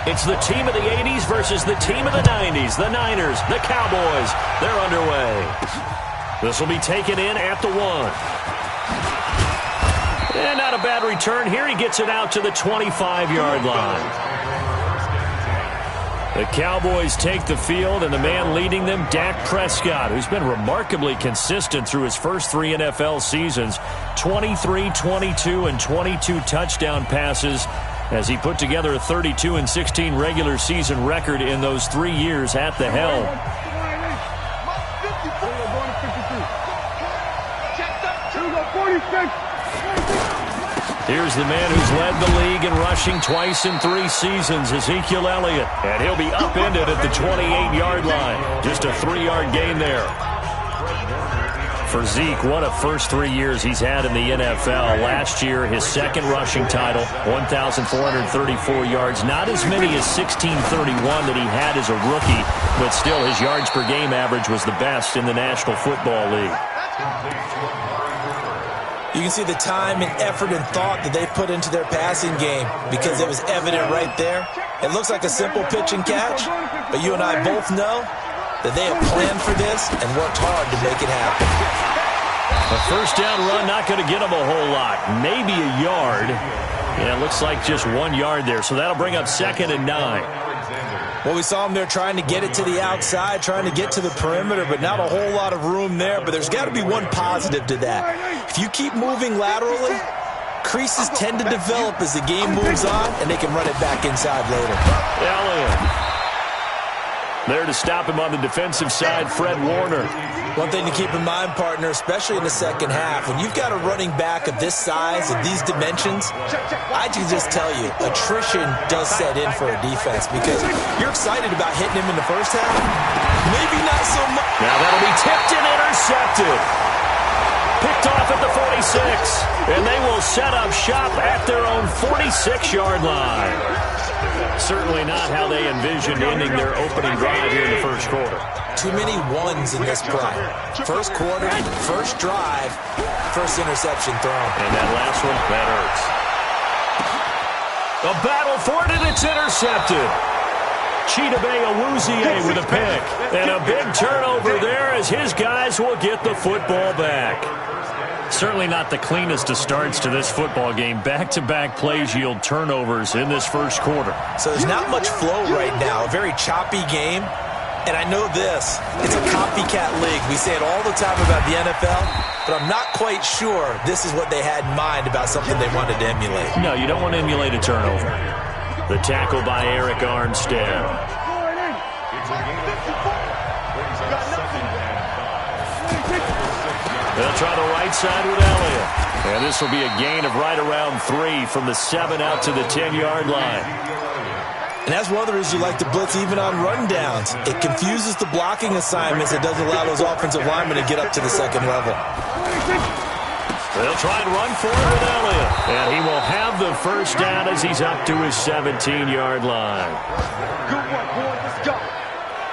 It's the team of the 80s versus the team of the 90s. The Niners, the Cowboys, they're underway. This will be taken in at the 1. And not a bad return here. He gets it out to the 25-yard line. The Cowboys take the field, and the man leading them, Dak Prescott, who's been remarkably consistent through his first 3 NFL seasons. 23, 22, and 22 touchdown passes as he put together a 32-16 regular season record in those 3 years at the helm. Here's the man who's led the league in rushing twice in 3 seasons, Ezekiel Elliott. And he'll be upended at the 28-yard line. Just a 3-yard gain there. For Zeke, what a first 3 years he's had in the NFL. Last year, his second rushing title, 1,434 yards. Not as many as 1,631 that he had as a rookie, but still his yards per game average was the best in the National Football League. You can see the time and effort and thought that they put into their passing game because it was evident right there. It looks like a simple pitch and catch, but you and I both know that they have planned for this and worked hard to make it happen. A first down run, not going to get them a whole lot. Maybe a yard. Yeah, it looks like just 1 yard there, so that'll bring up 2nd and 9. Well, we saw him there trying to get it to the outside, trying to get to the perimeter, but not a whole lot of room there. But there's got to be one positive to that. If you keep moving laterally, creases tend to develop as the game moves on, and they can run it back inside later. Elliott. There to stop him on the defensive side, Fred Warner. One thing to keep in mind, partner, especially in the second half, when you've got a running back of this size and these dimensions, I can just tell you, attrition does set in for a defense because you're excited about hitting him in the first half. Maybe not so much. Now that'll be tipped and intercepted. Picked off at the 46, and they will set up shop at their own 46-yard line. Certainly not how they envisioned ending their opening drive here in the first quarter. Too many ones in this play. First quarter, first drive, first interception thrown. And that last one, that hurts. A battle for it, and it's intercepted. Chidobe Awuzie with a pick. And a big turnover there as his guys will get the football back. Certainly not the cleanest of starts to this football game. Back-to-back plays yield turnovers in this first quarter. So there's not much flow right now. A very choppy game. And I know this. It's a copycat league. We say it all the time about the NFL, but I'm not quite sure this is what they had in mind about something they wanted to emulate. No, you don't want to emulate a turnover. The tackle by Eric Armstead. They'll try the right side with Elliott. And this will be a gain of right around 3 from the 7 out to the 10-yard line. And that's one of the reasons you like to blitz even on rundowns. It confuses the blocking assignments. It doesn't allow those offensive linemen to get up to the second level. They'll try and run for it with Elliott. And he will have the first down as he's up to his 17-yard line. Good work, boys. Let's go.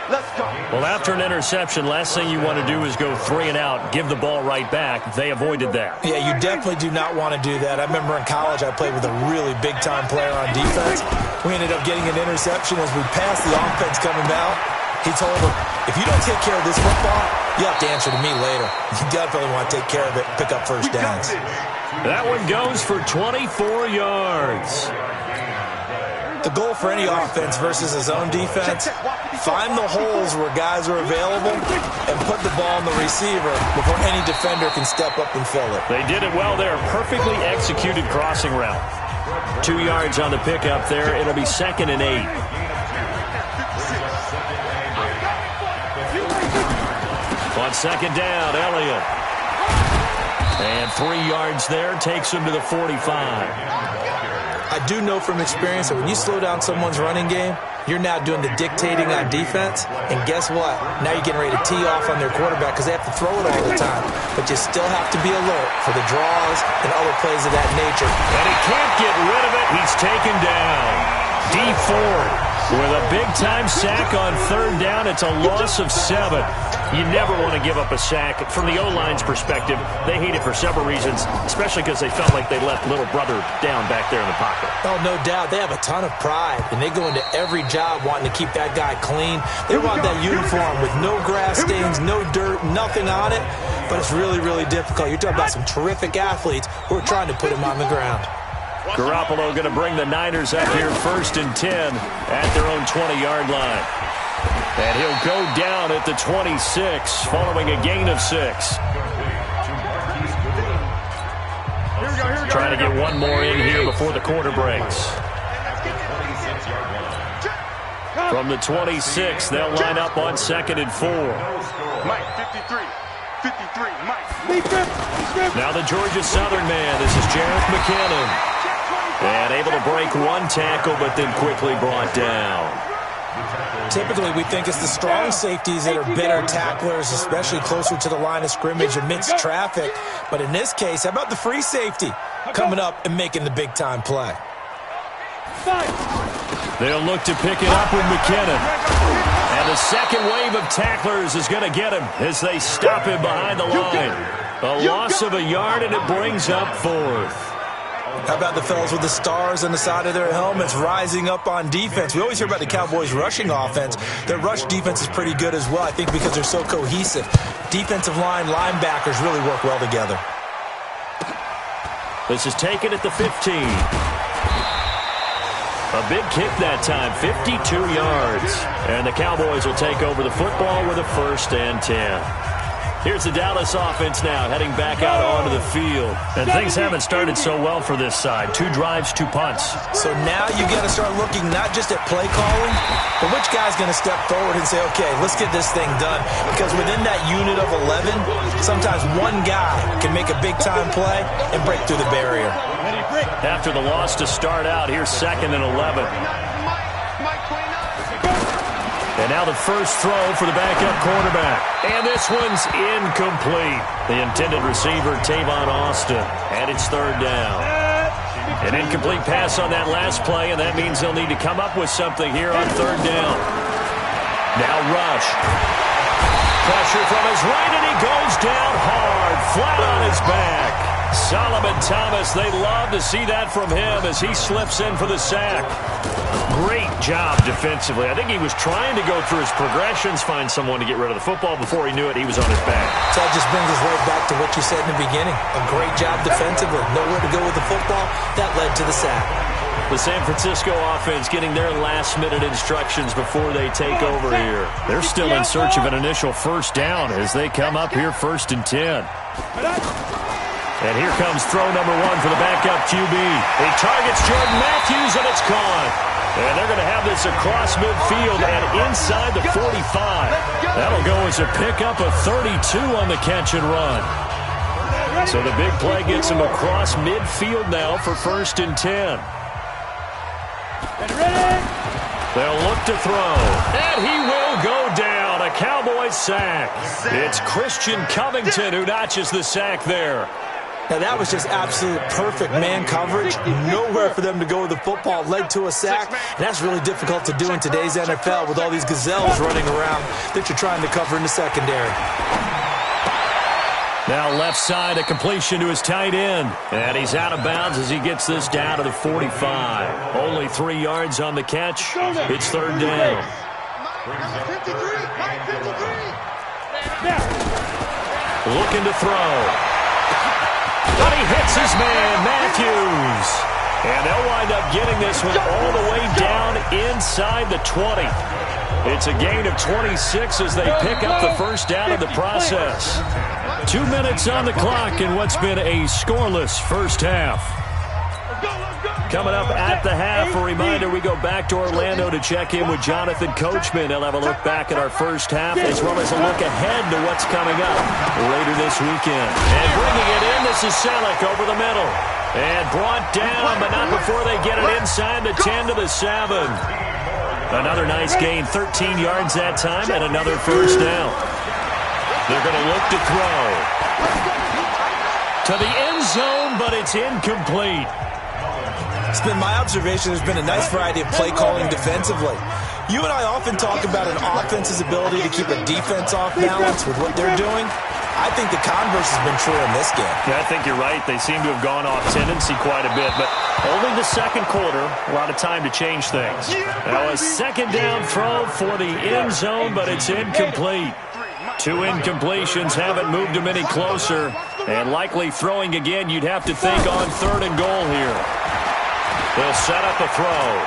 Let's go. Well, after an interception, last thing you want to do is go 3 and out, give the ball right back. They avoided that. Yeah, you definitely do not want to do that. I remember in college I played with a really big-time player on defense. We ended up getting an interception as we passed the offense coming out. He told him, if you don't take care of this football, you have to answer to me later. You definitely want to take care of it, pick up first downs. That one goes for 24 yards. The goal for any offense versus his own defense, find the holes where guys are available and put the ball on the receiver before any defender can step up and fill it. They did it well there. Perfectly executed crossing route. 2 yards on the pickup there. It'll be 2nd and 8. On 2nd down, Elliott. And 3 yards there takes him to the 45. I do know from experience that when you slow down someone's running game, you're now doing the dictating on defense. And guess what? Now you're getting ready to tee off on their quarterback because they have to throw it all the time. But you still have to be alert for the draws and other plays of that nature. And he can't get rid of it. He's taken down. Dee Ford with a big-time sack on 3rd down. It's a loss of 7. You never want to give up a sack. From the O-line's perspective, they hate it for several reasons, especially because they felt like they left little brother down back there in the pocket. Oh, no doubt. They have a ton of pride, and they go into every job wanting to keep that guy clean. They want that uniform with no grass stains, no dirt, nothing on it, but it's really, really difficult. You're talking about some terrific athletes who are trying to put him on the ground. Garoppolo going to bring the Niners up here 1st and 10 at their own 20-yard line. And he'll go down at the 26 following a gain of 6. Trying to get one more in here before the quarter breaks. From the 26, they'll line up on 2nd and 4. Mike, 53, Mike. Now the Georgia Southern man. This is Jareth McKinnon. And able to break one tackle, but then quickly brought down. Typically, we think it's the strong safeties that are better tacklers, especially closer to the line of scrimmage amidst traffic. But in this case, how about the free safety coming up and making the big-time play? They'll look to pick it up with McKinnon. And the second wave of tacklers is going to get him as they stop him behind the line. A loss of a yard, and it brings up 4th. How about the fellas with the stars on the side of their helmets rising up on defense? We always hear about the Cowboys' rushing offense. Their rush defense is pretty good as well, I think, because they're so cohesive. Defensive line, linebackers really work well together. This is taken at the 15. A big kick that time, 52 yards. And the Cowboys will take over the football with a 1st and 10. Here's the Dallas offense now, heading back out onto the field. And things haven't started so well for this side. 2 drives, 2 punts. So now you got to start looking not just at play calling, but which guy's going to step forward and say, okay, let's get this thing done. Because within that unit of 11, sometimes one guy can make a big-time play and break through the barrier. After the loss to start out, here's 2nd and 11. And now the first throw for the backup quarterback. And this one's incomplete. The intended receiver, Tavon Austin. And it's 3rd down. An incomplete pass on that last play, and that means they'll need to come up with something here on 3rd down. Now Rush. Pressure from his right, and he goes down hard, flat on his back. Solomon Thomas, they love to see that from him as he slips in for the sack. Great job defensively. I think he was trying to go through his progressions, find someone to get rid of the football. Before he knew it, he was on his back. So that just brings us right back to what you said in the beginning. A great job defensively. Nowhere to go with the football. That led to the sack. The San Francisco offense getting their last-minute instructions before they take over here. They're still in search of an initial 1st down as they come up here 1st and 10. And here comes throw number 1 for the backup QB. He targets Jordan Matthews, and it's caught. And they're going to have this across midfield and inside the 45. That'll go as a pickup of 32 on the catch and run. So the big play gets him across midfield now for 1st and 10. They'll look to throw. And he will go down. A Cowboys sack. It's Christian Covington who notches the sack there. Now, that was just absolute perfect man coverage. Nowhere for them to go with the football. Led to a sack. And that's really difficult to do in today's NFL with all these gazelles running around that you're trying to cover in the secondary. Now left side, a completion to his tight end. And he's out of bounds as he gets this down to the 45. Only 3 yards on the catch. It's 3rd down. Looking to throw. But he hits his man, Matthews. And they'll wind up getting this one all the way down inside the 20. It's a gain of 26 as they pick up the 1st down in the process. 2 minutes on the clock in what's been a scoreless 1st half. Coming up at the half, a reminder, we go back to Orlando to check in with Jonathan Coachman. He'll have a look back at our 1st half as well as a look ahead to what's coming up later this weekend. And bringing it in, this is Selleck over the middle. And brought down, but not before they get it inside the 10 to the 7. Another nice gain, 13 yards that time, and another 1st down. They're going to look to throw. To the end zone, but it's incomplete. It's been my observation there's been a nice variety of play calling defensively. You and I often talk about an offense's ability to keep a defense off balance with what they're doing. I think the converse has been true in this game. Yeah, I think you're right. They seem to have gone off tendency quite a bit, but only the second quarter, a lot of time to change things. Now a second down throw for the end zone, but it's incomplete. 2 incompletions haven't moved him any closer, and likely throwing again, you'd have to think on 3rd and goal here. They'll set up a throw.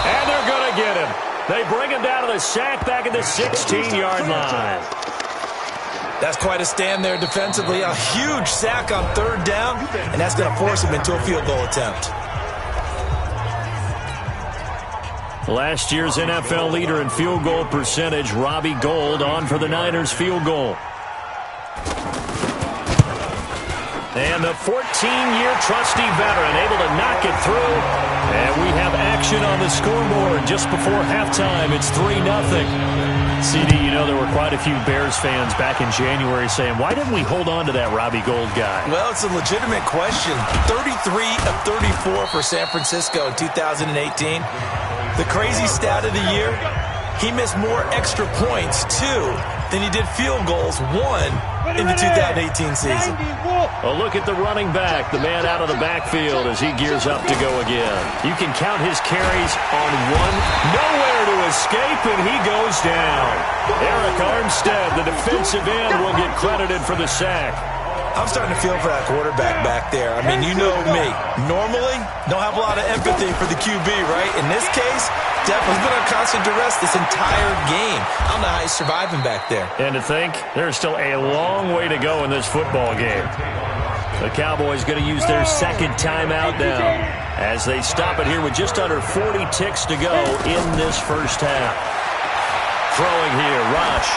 And they're going to get him. They bring him down to the sack back at the 16-yard line. That's quite a stand there defensively. A huge sack on 3rd down, and that's going to force him into a field goal attempt. Last year's NFL leader in field goal percentage, Robbie Gould, on for the Niners field goal. And the 14-year trusty veteran able to knock it through. And we have action on the scoreboard just before halftime. It's 3-0. CD, you know there were quite a few Bears fans back in January saying, why didn't we hold on to that Robbie Gould guy? Well, it's a legitimate question. 33 of 34 for San Francisco in 2018. The crazy stat of the year, he missed more extra points, 2, than he did field goals, 1, in the 2018 season. A look at the running back, the man out of the backfield as he gears up to go again. You can count his carries on 1. Nowhere to escape, and he goes down. Eric Armstead, the defensive end, will get credited for the sack. I'm starting to feel for that quarterback back there. I mean, you know me. Normally, don't have a lot of empathy for the QB, right? In this case, definitely been under constant duress this entire game. I don't know how he's surviving back there. And to think, there's still a long way to go in this football game. The Cowboys going to use their second timeout now as they stop it here with just under 40 ticks to go in this first half. Throwing here, Rush.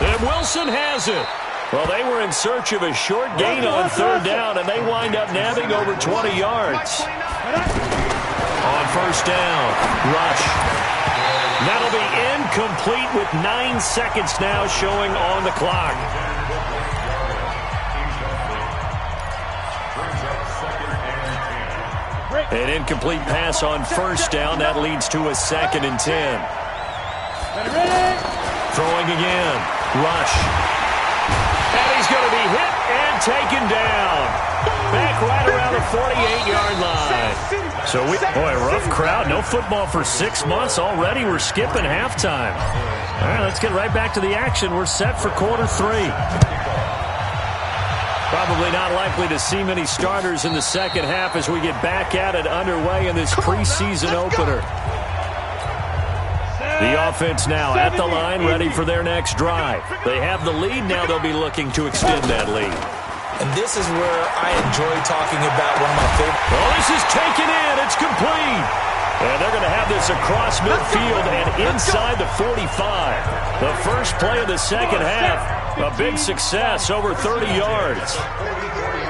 And Wilson has it. Well, they were in search of a short gain on 3rd down, and they wind up nabbing over 20 yards. On 1st down, Rush. That'll be incomplete with 9 seconds now showing on the clock. An incomplete pass on 1st down. That leads to a 2nd and 10. Throwing again, Rush. And he's going to be hit and taken down. Back right around the 48-yard line. So, boy, rough crowd. No football for 6 months already. We're skipping halftime. All right, let's get right back to the action. We're set for quarter 3. Probably not likely to see many starters in the second half as we get back at it underway in this preseason opener. The offense now at the line, ready for their next drive. They have the lead. Now they'll be looking to extend that lead. And this is where I enjoy talking about one of my favorites. Well, this is taken in. It's complete. And they're going to have this across midfield and inside the 45. The first play of the second half, a big success, over 30 yards.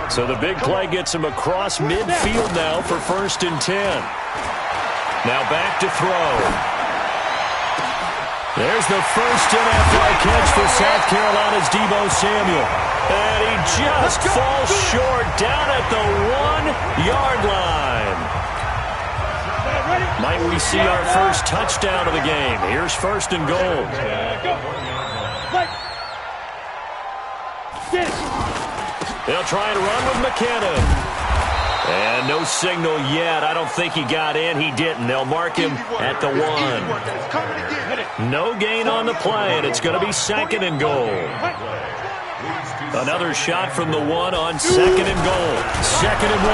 So the big play gets them across midfield now for 1st and 10. Now back to throw. There's the first NFL catch for South Carolina's Deebo Samuel. And he just falls short down at the 1-yard line. Might we see our first touchdown of the game? Here's 1st and goal. They'll try and run with McKinnon. And no signal yet. I don't think he got in. He didn't. They'll mark him at the 1. No gain on the play, and it's going to be 2nd and goal. Another shot from the 1 on 2nd and goal. 2nd and 1.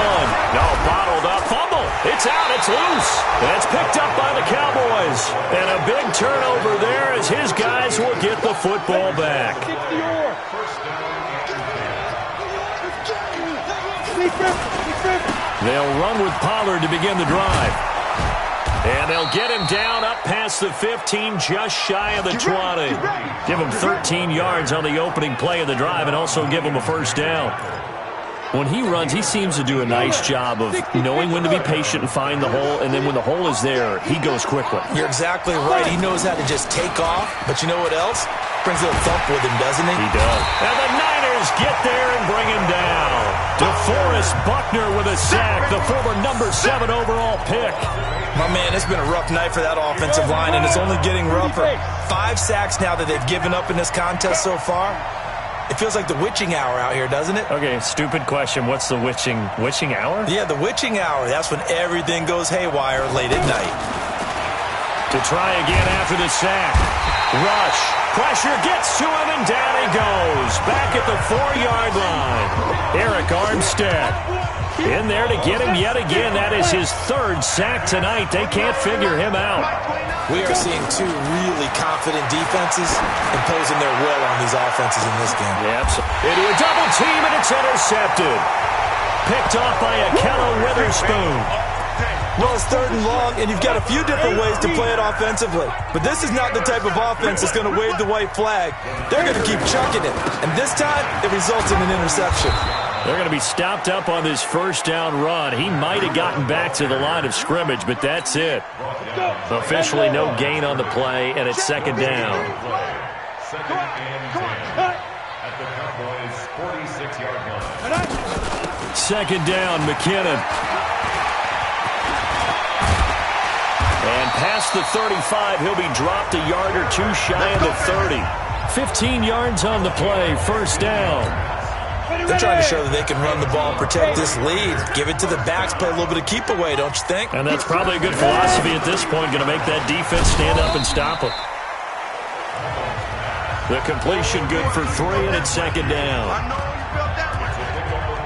No, bottled up. Fumble. It's out. It's loose. And it's picked up by the Cowboys. And a big turnover there as his guys will get the football back. They'll run with Pollard to begin the drive. And they'll get him down up past the 15, just shy of the 20. Give him 13 yards on the opening play of the drive and also give him a 1st down. When he runs, he seems to do a nice job of knowing when to be patient and find the hole, and then when the hole is there, he goes quickly. You're exactly right. He knows how to just take off, but you know what else? Brings a little thump with him, doesn't he? He does. And the Niners get there and bring him down. DeForest Buckner with a sack, the former number 7 overall pick. My man, it's been a rough night for that offensive line, and it's only getting rougher. 5 sacks now that they've given up in this contest so far. It feels like the witching hour out here, doesn't it? Okay, stupid question. What's the witching hour? Yeah, the witching hour. That's when everything goes haywire late at night. To try again after the sack. Rush. Pressure gets to him, and down he goes. Back at the 4-yard line. Eric Armstead in there to get him yet again. That is his 3rd sack tonight. They can't figure him out. We are seeing 2 really confident defenses imposing their will on these offenses in this game. Yeah, into a double team, and it's intercepted. Picked off by Akello Witherspoon. Well, it's 3rd and long, and you've got a few different ways to play it offensively. But this is not the type of offense that's going to wave the white flag. They're going to keep chucking it. And this time, it results in an interception. They're going to be stopped up on this 1st down run. He might have gotten back to the line of scrimmage, but that's it. Officially no gain on the play, and it's 2nd down. At the Cowboys' 46-yard line. 2nd down, McKinnon. And past the 35, he'll be dropped a yard or 2 shy of the 30. 15 yards on the play, 1st down. They're trying to show that they can run the ball and protect this lead. Give it to the backs, play a little bit of keep away, don't you think? And that's probably a good philosophy at this point, going to make that defense stand up and stop them. The completion good for 3, and it's 2nd down.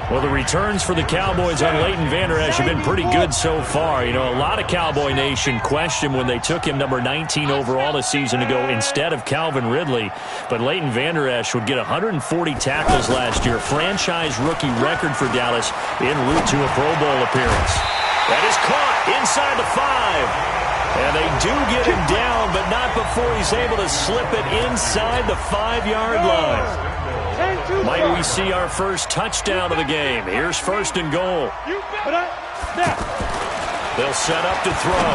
Well, the returns for the Cowboys on Leighton Vander Esch have been pretty good so far. You know, a lot of Cowboy Nation questioned when they took him number 19 overall a season ago instead of Calvin Ridley. But Leighton Vander Esch would get 140 tackles last year, franchise rookie record for Dallas en route to a Pro Bowl appearance. That is caught inside the 5. And they do get him down, but not before he's able to slip it inside the 5-yard line. Might we see our first touchdown of the game? Here's 1st and goal. They'll set up to throw.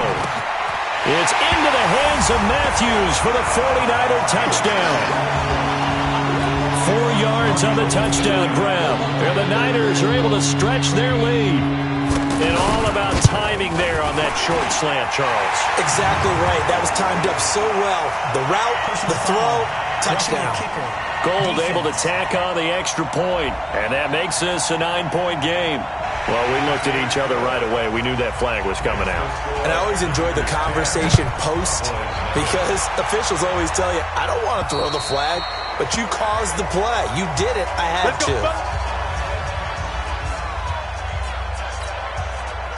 It's into the hands of Matthews for the 49er touchdown. 4 yards on the touchdown grab. And the Niners are able to stretch their lead. And all about timing there on that short slant, Charles. Exactly right. That was timed up so well. The route, the throw, touchdown. Gold able to tack on the extra point, and that makes this a 9-point game. Well, we looked at each other right away. We knew that flag was coming out. And I always enjoy the conversation post because officials always tell you, I don't want to throw the flag, but you caused the play. You did it. I had to.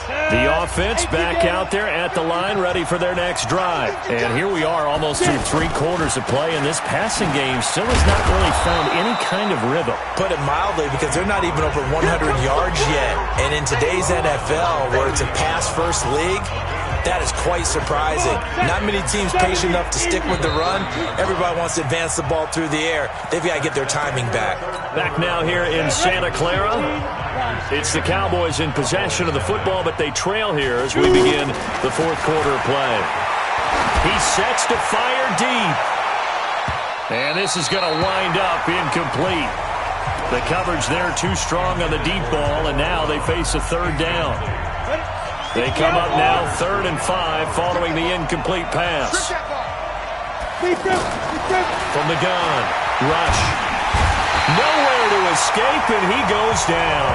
The offense back out there at the line, ready for their next drive. And here we are almost through 3 quarters of play, and this passing game still has not really found any kind of rhythm. Put it mildly, because they're not even over 100 yards yet. And in today's NFL, where it's a pass-first league, that is quite surprising. Not many teams patient enough to stick with the run. Everybody wants to advance the ball through the air. They've got to get their timing back. Back now here in Santa Clara. It's the Cowboys in possession of the football, but they trail here as we begin the 4th quarter of play. He sets to fire deep. And this is going to wind up incomplete. The coverage there too strong on the deep ball, and now they face a 3rd down. They come up now 3rd and 5 following the incomplete pass. From the gun, Rush. Nowhere to escape, and he goes down.